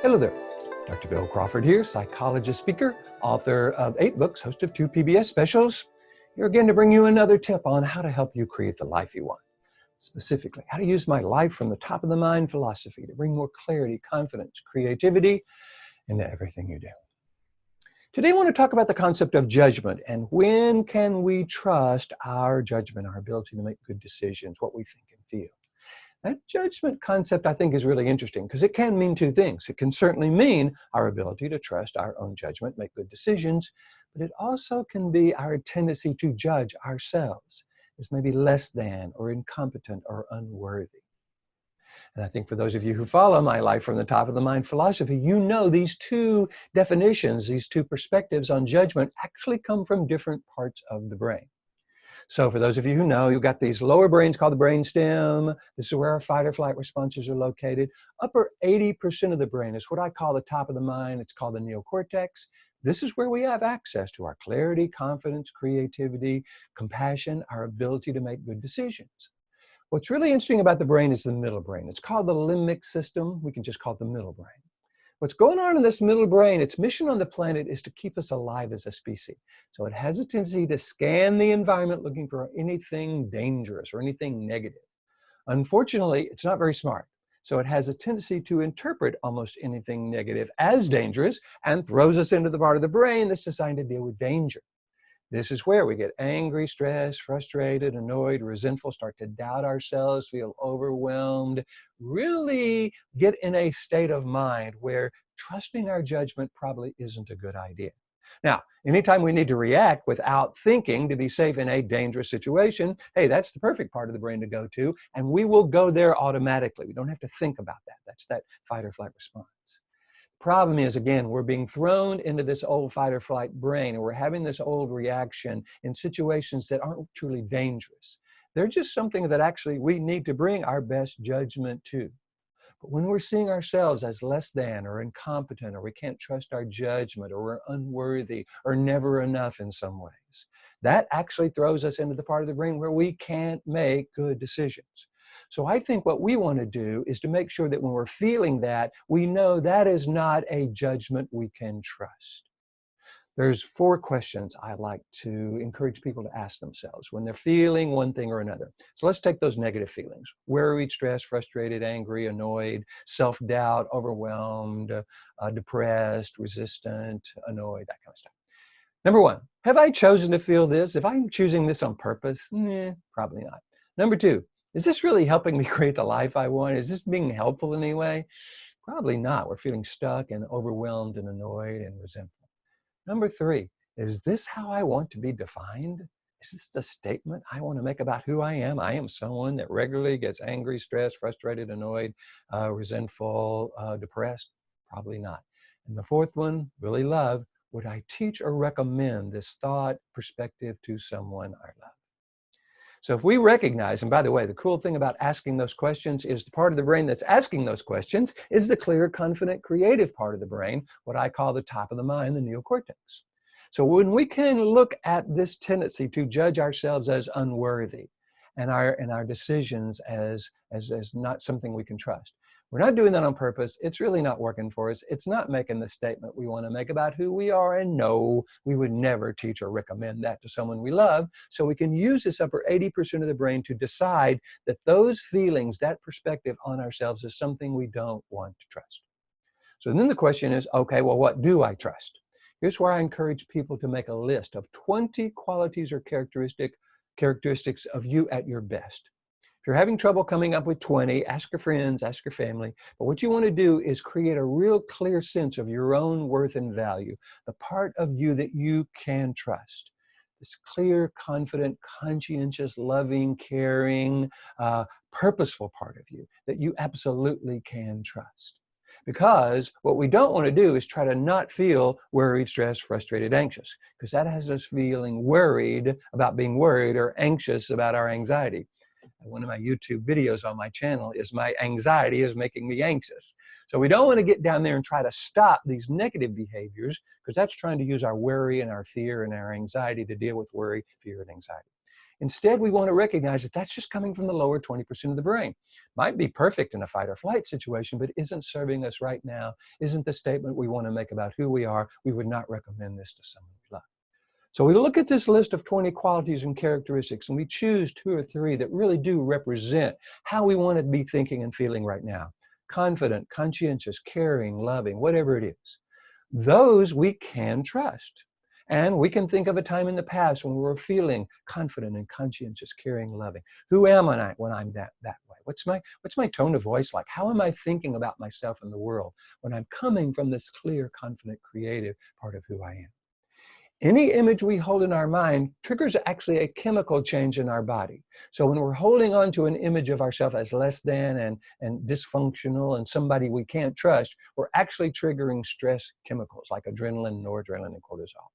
Hello there. Dr. Bill Crawford here, psychologist, speaker, author of 8 books, host of 2 PBS specials. Here again to bring you another tip on how to help you create the life you want. Specifically, how to use my life from the top of the mind philosophy to bring more clarity, confidence, creativity into everything you do. Today I want to talk about the concept of judgment and when can we trust our judgment, our ability to make good decisions, what we think and feel. That judgment concept, I think, is really interesting because it can mean 2 things. It can certainly mean our ability to trust our own judgment, make good decisions, but it also can be our tendency to judge ourselves as maybe less than or incompetent or unworthy. And I think for those of you who follow my life from the top of the mind philosophy, you know these 2 definitions, these 2 perspectives on judgment actually come from different parts of the brain. So for those of you who know, you've got these lower brains called the brainstem. This is where our fight or flight responses are located. Upper 80% of the brain is what I call the top of the mind. It's called the neocortex. This is where we have access to our clarity, confidence, creativity, compassion, our ability to make good decisions. What's really interesting about the brain is the middle brain. It's called the limbic system. We can just call it the middle brain. What's going on in this middle brain, its mission on the planet is to keep us alive as a species. So it has a tendency to scan the environment looking for anything dangerous or anything negative. Unfortunately, it's not very smart. So it has a tendency to interpret almost anything negative as dangerous and throws us into the part of the brain that's designed to deal with danger. This is where we get angry, stressed, frustrated, annoyed, resentful, start to doubt ourselves, feel overwhelmed, really get in a state of mind where trusting our judgment probably isn't a good idea. Now, anytime we need to react without thinking to be safe in a dangerous situation, hey, that's the perfect part of the brain to go to, and we will go there automatically. We don't have to think about that. That's that fight or flight response. Problem is, again, we're being thrown into this old fight or flight brain, and we're having this old reaction in situations that aren't truly dangerous. They're just something that actually we need to bring our best judgment to. But when we're seeing ourselves as less than or incompetent, or we can't trust our judgment, or we're unworthy or never enough in some ways, that actually throws us into the part of the brain where we can't make good decisions. So I think what we want to do is to make sure that when we're feeling that, we know that is not a judgment we can trust. There's 4 questions I like to encourage people to ask themselves when they're feeling one thing or another. So let's take those negative feelings: worried, stressed, frustrated, angry, annoyed, self-doubt, overwhelmed, depressed, resistant, annoyed, that kind of stuff. Number 1, have I chosen to feel this? If I'm choosing this on purpose, probably not. Number 2, is this really helping me create the life I want? Is this being helpful in any way? Probably not. We're feeling stuck and overwhelmed and annoyed and resentful. Number 3, is this how I want to be defined? Is this the statement I want to make about who I am? I am someone that regularly gets angry, stressed, frustrated, annoyed, resentful, depressed? Probably not. And the 4th one, really love, would I teach or recommend this thought, perspective to someone I love? So if we recognize, and by the way, the cool thing about asking those questions is the part of the brain that's asking those questions is the clear, confident, creative part of the brain, what I call the top of the mind, the neocortex. So when we can look at this tendency to judge ourselves as unworthy and our decisions as not something we can trust, we're not doing that on purpose. It's really not working for us. It's not making the statement we want to make about who we are. And no, we would never teach or recommend that to someone we love. So we can use this upper 80% of the brain to decide that those feelings, that perspective on ourselves is something we don't want to trust. So then the question is, okay, well, what do I trust? Here's where I encourage people to make a list of 20 qualities or characteristics of you at your best. If you're having trouble coming up with 20, ask your friends, ask your family. But what you want to do is create a real clear sense of your own worth and value, the part of you that you can trust. This clear, confident, conscientious, loving, caring, purposeful part of you that you absolutely can trust. Because what we don't want to do is try to not feel worried, stressed, frustrated, anxious, because that has us feeling worried about being worried or anxious about our anxiety. One of my YouTube videos on my channel is my anxiety is making me anxious. So we don't want to get down there and try to stop these negative behaviors, because that's trying to use our worry and our fear and our anxiety to deal with worry, fear, and anxiety. Instead, we want to recognize that that's just coming from the lower 20% of the brain. Might be perfect in a fight or flight situation, but isn't serving us right now, isn't the statement we want to make about who we are. We would not recommend this to someone we love. So we look at this list of 20 qualities and characteristics, and we choose 2 or 3 that really do represent how we want to be thinking and feeling right now. Confident, conscientious, caring, loving, whatever it is. Those we can trust. And we can think of a time in the past when we were feeling confident and conscientious, caring, loving. Who am I when I'm that way? What's my tone of voice like? How am I thinking about myself and the world when I'm coming from this clear, confident, creative part of who I am? Any image we hold in our mind triggers actually a chemical change in our body. So when we're holding on to an image of ourselves as less than and dysfunctional and somebody we can't trust, we're actually triggering stress chemicals like adrenaline, noradrenaline, and cortisol.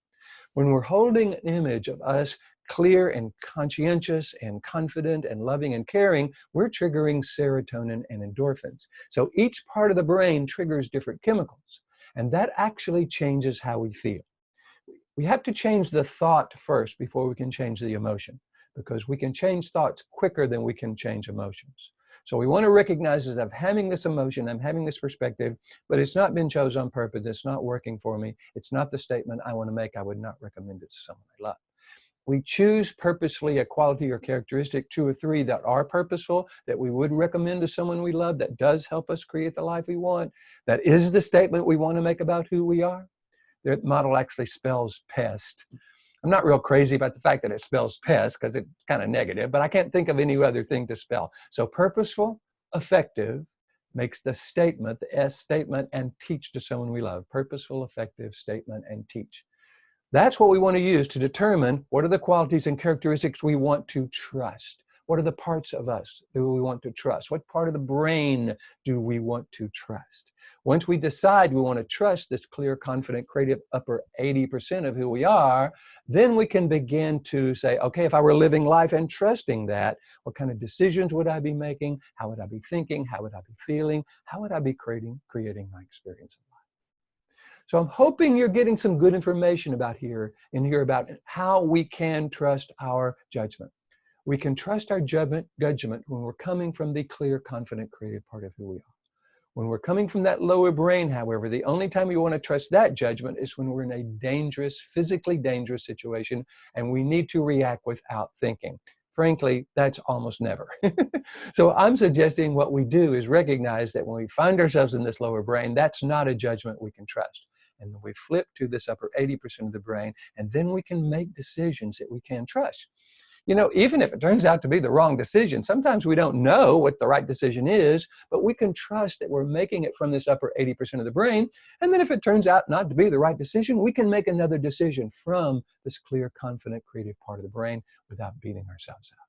When we're holding an image of us clear and conscientious and confident and loving and caring, we're triggering serotonin and endorphins. So each part of the brain triggers different chemicals, and that actually changes how we feel. We have to change the thought first before we can change the emotion, because we can change thoughts quicker than we can change emotions. So we want to recognize that I'm having this emotion, I'm having this perspective, but it's not been chosen on purpose, it's not working for me, it's not the statement I want to make, I would not recommend it to someone I love. We choose purposefully a quality or characteristic, 2 or 3 that are purposeful, that we would recommend to someone we love, that does help us create the life we want, that is the statement we want to make about who we are. The model actually spells pest. I'm not real crazy about the fact that it spells pest because it's kind of negative, but I can't think of any other thing to spell. So purposeful, effective makes the statement, the S statement, and teach to someone we love. Purposeful, effective, statement, and teach. That's what we want to use to determine what are the qualities and characteristics we want to trust. What are the parts of us that we want to trust? What part of the brain do we want to trust? Once we decide we want to trust this clear, confident, creative upper 80% of who we are, then we can begin to say, okay, if I were living life and trusting that, what kind of decisions would I be making? How would I be thinking? How would I be feeling? How would I be creating my experience of life? So I'm hoping you're getting some good information about about how we can trust our judgment. We can trust our judgment when we're coming from the clear, confident, creative part of who we are. When we're coming from that lower brain, however, the only time we want to trust that judgment is when we're in a dangerous, physically dangerous situation and we need to react without thinking. Frankly, that's almost never. So I'm suggesting what we do is recognize that when we find ourselves in this lower brain, that's not a judgment we can trust. And then we flip to this upper 80% of the brain, and then we can make decisions that we can trust. You know, even if it turns out to be the wrong decision, sometimes we don't know what the right decision is, but we can trust that we're making it from this upper 80% of the brain. And then if it turns out not to be the right decision, we can make another decision from this clear, confident, creative part of the brain without beating ourselves up.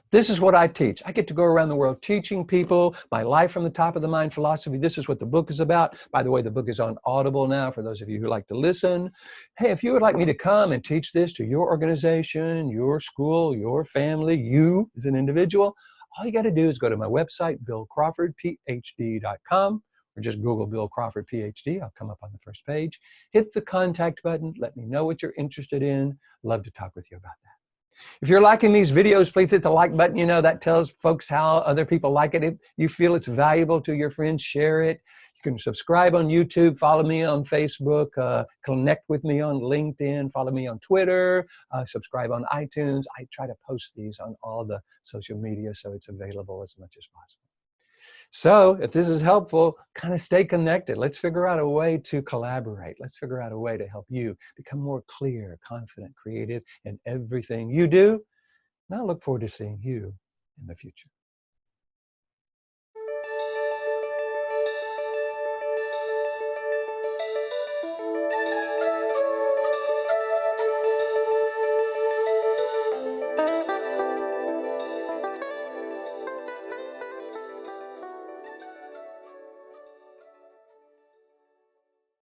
This is what I teach. I get to go around the world teaching people my life from the top of the mind philosophy. This is what the book is about. By the way, the book is on Audible now for those of you who like to listen. Hey, if you would like me to come and teach this to your organization, your school, your family, you as an individual, all you got to do is go to my website, billcrawfordphd.com, or just Google Bill Crawford, PhD. I'll come up on the first page. Hit the contact button. Let me know what you're interested in. Love to talk with you about that. If you're liking these videos, please hit the like button. You know, that tells folks how other people like it. If you feel it's valuable to your friends, share it. You can subscribe on YouTube, follow me on Facebook, connect with me on LinkedIn, follow me on Twitter, subscribe on iTunes. I try to post these on all the social media so it's available as much as possible. So if this is helpful, kind of stay connected. Let's figure out a way to collaborate. Let's figure out a way to help you become more clear, confident, creative in everything you do. And I look forward to seeing you in the future.